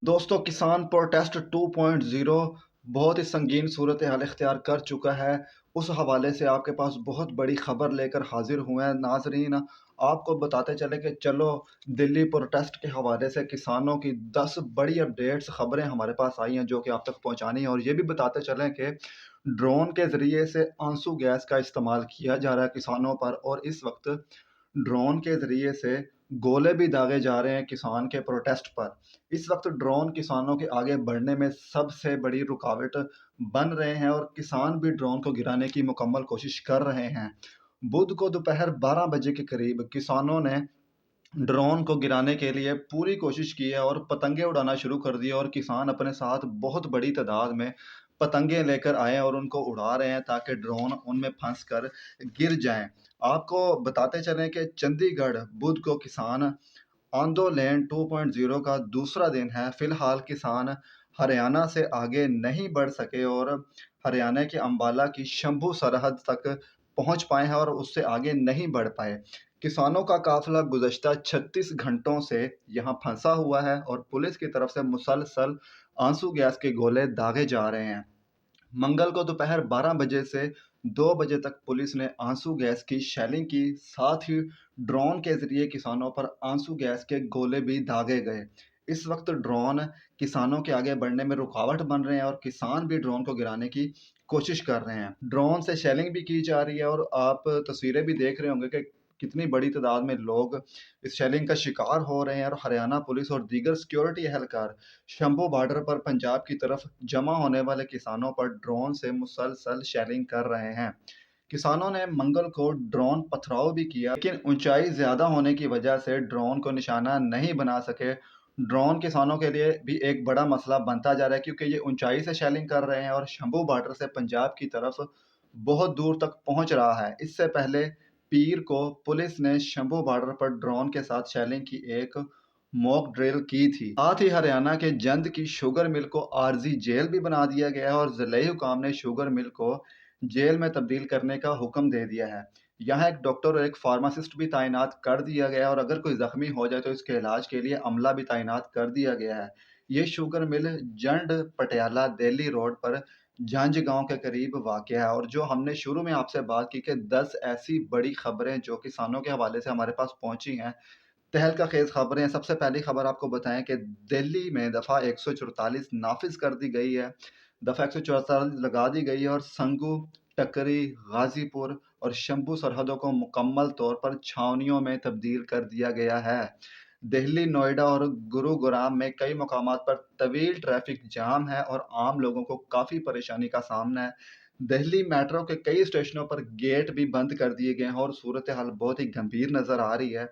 दोस्तों किसान प्रोटेस्ट 2.0 बहुत ही संगीन सूरत हाल इख्तियार कर चुका है। उस हवाले से आपके पास बहुत बड़ी खबर लेकर हाजिर हुए हैं नाजरीन। आपको बताते चले कि चलो दिल्ली प्रोटेस्ट के हवाले से किसानों की 10 बड़ी अपडेट्स खबरें हमारे पास आई हैं जो कि आप तक पहुंचानी है। और ये भी बताते चलें कि ड्रोन के ज़रिए से आंसू गैस का इस्तेमाल किया जा रहा है किसानों पर, और इस वक्त ड्रोन के ज़रिए से गोले भी दागे जा रहे हैं किसान के प्रोटेस्ट पर। इस वक्त ड्रोन किसानों के आगे बढ़ने में सबसे बड़ी रुकावट बन रहे हैं और किसान भी ड्रोन को गिराने की मुकम्मल कोशिश कर रहे हैं। बुध को दोपहर 12 बजे के करीब किसानों ने ड्रोन को गिराने के लिए पूरी कोशिश की है और पतंगे उड़ाना शुरू कर दिए, और किसान अपने साथ बहुत बड़ी तादाद में पतंगे लेकर आए और उनको उड़ा रहे हैं ताकि ड्रोन उनमें फंस कर गिर जाएं। आपको बताते चलें कि चंडीगढ़ बुध को किसान आंदोलन 2.0 का दूसरा दिन है। फिलहाल किसान हरियाणा से आगे नहीं बढ़ सके और हरियाणा के अंबाला की शंभू सरहद तक पहुंच पाए हैं और उससे आगे नहीं बढ़ पाए। किसानों का काफिला गुज़श्ता 36 घंटों से यहाँ फंसा हुआ है और पुलिस की तरफ से मुसलसल आंसू गैस के गोले दागे जा रहे हैं। मंगल को दोपहर 12 बजे से 2 बजे तक पुलिस ने आंसू गैस की शेलिंग की, साथ ही ड्रोन के जरिए किसानों पर आंसू गैस के गोले भी दागे गए। इस वक्त ड्रोन किसानों के आगे बढ़ने में रुकावट बन रहे हैं और किसान भी ड्रोन को गिराने की कोशिश कर रहे हैं। ड्रोन से शेलिंग भी की जा रही है और आप तस्वीरें भी देख रहे होंगे कि कितनी बड़ी तादाद में लोग इस शेलिंग का शिकार हो रहे हैं। और हरियाणा पुलिस और दीगर सिक्योरिटी एहलकार शंभू बॉर्डर पर पंजाब की तरफ जमा होने वाले किसानों पर ड्रोन से मुसलसल शेलिंग कर रहे हैं। किसानों ने मंगल को ड्रोन पथराव भी किया, लेकिन ऊंचाई ज्यादा होने की वजह से ड्रोन को निशाना नहीं बना सके। ड्रोन किसानों के लिए भी एक बड़ा मसला बनता जा रहा है क्योंकि ये ऊंचाई से शेलिंग कर रहे हैं और शंभू बॉर्डर से पंजाब की तरफ बहुत दूर तक पहुंच रहा है। इससे पहले पीर को पुलिस ने शंभू बॉर्डर पर ड्रोन के साथ शेलिंग की एक मॉक ड्रिल की थी। साथ ही हरियाणा के जंद की शुगर मिल को आरजी जेल भी बना दिया गया है और जिले हुकाम ने शुगर मिल को जेल में तब्दील करने का हुक्म दे दिया है। यहाँ एक डॉक्टर और एक फार्मासिस्ट भी तैनात कर दिया गया है और अगर कोई जख्मी हो जाए तो इसके इलाज के लिए अमला भी तैनात कर दिया गया है। ये sugar mill जंड Patiala Delhi road पर झांझ गांव के करीब वाक़ है। और जो हमने शुरू में आपसे बात की कि 10 ऐसी बड़ी खबरें जो किसानों के हवाले से हमारे पास पहुंची हैं, तहलका खेज खबरें। सबसे पहली खबर आपको बताएं कि दिल्ली में दफ़ा 144 नाफिज कर दी गई है। दफ़ा 144 लगा दी गई है और संगू, टकरी, गाजीपुर और शंभू सरहदों को मुकम्मल तौर पर छावनियों में तब्दील कर दिया गया है। दिल्ली, नोएडा और गुरुग्राम में कई मकामात पर तवील ट्रैफिक जाम है और आम लोगों को काफ़ी परेशानी का सामना है। दिल्ली मेट्रो के कई स्टेशनों पर गेट भी बंद कर दिए गए हैं और सूरत हाल बहुत ही गंभीर नज़र आ रही है।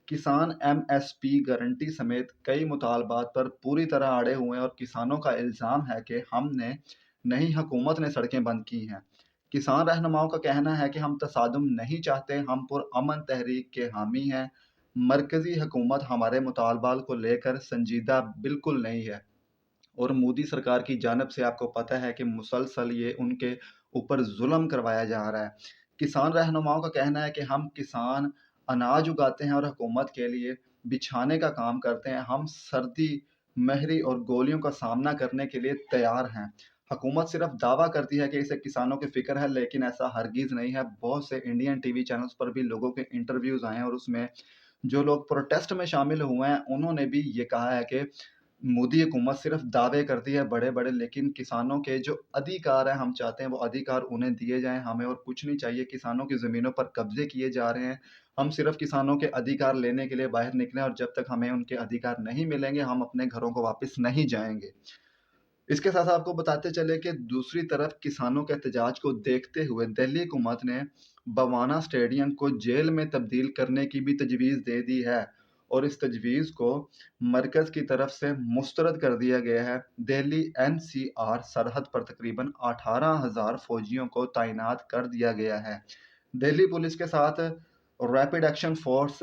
किसान एमएसपी गारंटी समेत कई मुतालबात पर पूरी तरह अड़े हुए हैं और किसानों का इल्ज़ाम है कि हमने नहीं, हुकूमत ने सड़कें बंद की हैं। किसान रहनुमाओं का कहना है कि हम तसादुम नहीं चाहते, हम पुरअमन तहरीक के हामी हैं। मरकज़ी हुकूमत हमारे मुतालबात को लेकर संजीदा बिल्कुल नहीं है और मोदी सरकार की जानिब से आपको पता है कि मुसलसल ये उनके ऊपर जुल्म करवाया जा रहा है। किसान रहनुमाओं का कहना है कि हम किसान अनाज उगाते हैं और हुकूमत के लिए बिछाने का काम करते हैं। हम सर्दी, महरी और गोलियों का सामना करने के लिए तैयार हैं। हुकूमत सिर्फ दावा करती है कि इसे किसानों की फ़िक्र है, लेकिन ऐसा हरगिज़ नहीं है। बहुत से इंडियन टीवी चैनल्स पर भी लोगों के इंटरव्यूज़ आए हैं और उसमें जो लोग प्रोटेस्ट में शामिल हुए हैं, उन्होंने भी ये कहा है कि मोदी हुकूमत सिर्फ दावे करती है बड़े-बड़े, लेकिन किसानों के जो अधिकार हैं, हम चाहते हैं वो अधिकार उन्हें दिए जाएँ, हमें और कुछ नहीं चाहिए। किसानों की ज़मीनों पर कब्ज़े किए जा रहे हैं। हम सिर्फ किसानों के अधिकार लेने के लिए बाहर निकले और जब तक हमें उनके अधिकार नहीं मिलेंगे, हम अपने घरों को वापस नहीं जाएँगे। इसके साथ आपको बताते चले कि दूसरी तरफ किसानों के एहतजाज को देखते हुए दिल्ली हुकूमत ने बवाना स्टेडियम को जेल में तब्दील करने की भी तजवीज़ दे दी है और इस तजवीज़ को मरकज़ की तरफ से मुस्तरद कर दिया गया है। दिल्ली एनसीआर सरहद पर तकरीबन 18,000 फौजियों को तैनात कर दिया गया है। दिल्ली पुलिस के साथ rapid action force,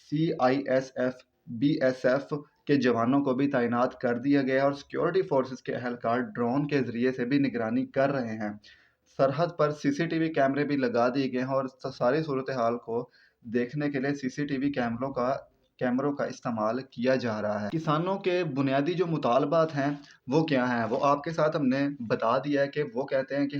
CISF, BSF के जवानों को भी तैनात कर दिया गया है और सिक्योरिटी फोर्सेस के अहलकार ड्रोन के जरिए से भी निगरानी कर रहे हैं। सरहद पर सीसीटीवी कैमरे भी लगा दिए गए हैं और सारी सूरत हाल को देखने के लिए सीसीटीवी कैमरों का कैमरों का इस्तेमाल किया जा रहा है। किसानों के बुनियादी जो मुतालबात हैं, वो क्या हैं? वो आपके साथ हमने बता दिया है कि वो कहते हैं कि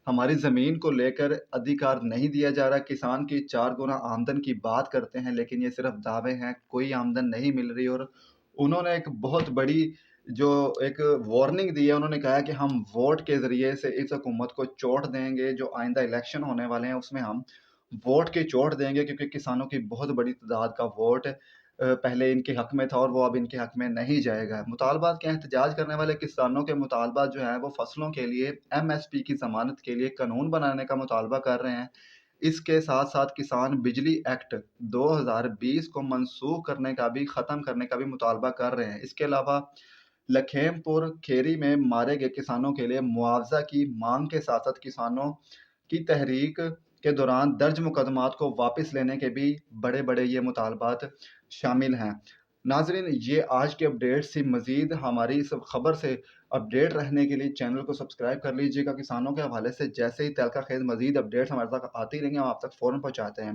हमारी ज़मीन को लेकर अधिकार नहीं दिया जा रहा। किसान की 4 गुना आमदन की बात करते हैं, लेकिन ये सिर्फ़ दावे हैं, कोई आमदन नहीं मिल रही। और उन्होंने एक बहुत बड़ी जो एक वार्निंग दी है, उन्होंने कहा है कि हम वोट के ज़रिए से इस हुकूमत को चोट देंगे, जो आइंदा इलेक्शन होने वाले हैं, उसमें हम वोट की चोट देंगे, क्योंकि किसानों की बहुत बड़ी तादाद का वोट पहले इनके हक में था और वो अब इनके हक में नहीं जाएगा। मुतालबात क्या हैं? एहतजाज करने वाले किसानों के मुतालबात जो हैं, वो फसलों के लिए एमएसपी की ज़मानत के लिए कानून बनाने का मुतालबा कर रहे हैं। इसके साथ-साथ किसान बिजली एक्ट 2020 को मनसूख करने का भी, ख़त्म करने का भी मुतालबा कर रहे हैं। इसके अलावा लखीमपुर खेरी में मारे गए किसानों के लिए मुआवज़ा की माँग के साथ-साथ किसानों की तहरीक के दौरान दर्ज मुकदमात को वापस लेने के भी बड़े-बड़े ये मुतालबात शामिल हैं। नाज़रीन, ये आज की अपडेट थी। मज़ीद हमारी इस खबर से अपडेट रहने के लिए चैनल को सब्सक्राइब कर लीजिएगा। किसानों के हवाले से जैसे ही तहलका खेज़ मज़ीद अपडेट्स हमारे तक आती रहेंगी, हम आप तक फ़ौरन पहुँचाते हैं।